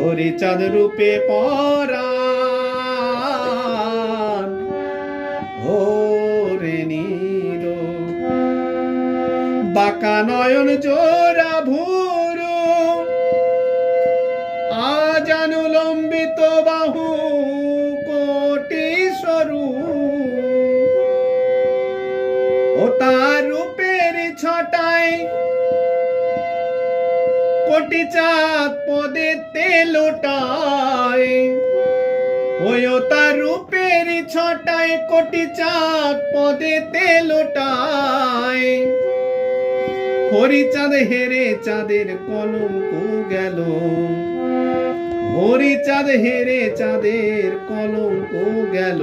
হরিচাঁদ রূপে পরাণ ওরে নীল বাঁকা নয়ন জোড়া ভুরু আজানু লম্বিত বাহু কোটি সরু ও তার রূপের ছটায় কোটি চাঁদ পদেতে লোটায় ওই ও তার রূপের ছটায় কোটি চাঁদ পদেতে লোটায় হরিচাঁদ হেরে চাঁদের কলঙ্ক গেল হরিচাঁদ হেরে চাঁদের কলঙ্ক গেল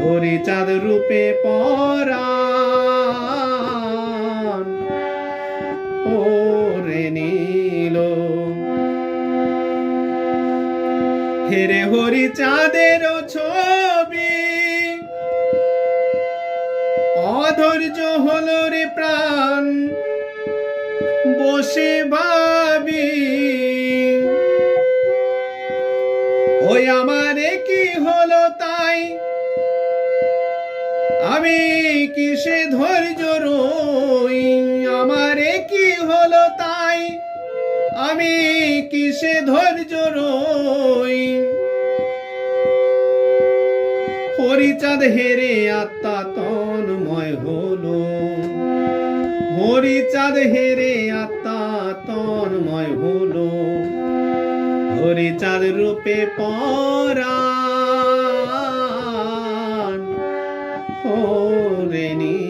হরিচাঁদ রূপে পরাণ ওরে নীল হেরে হরিচাঁদের ছবি অধৈর্য হলো রে প্রাণ বসে ভাবি ওই আমারে কি হলো তাই আমি কিসে ধৈর্য রই আমারে কি হলো তাই আমি কিসে ধৈর্য রই হরিচাঁদ হেরে আত্মা তন্ময় হলো হরিচাঁদ হেরে আত্মা তন্ময় হলো হরিচাঁদ রূপে পরাণ ওরে নীল।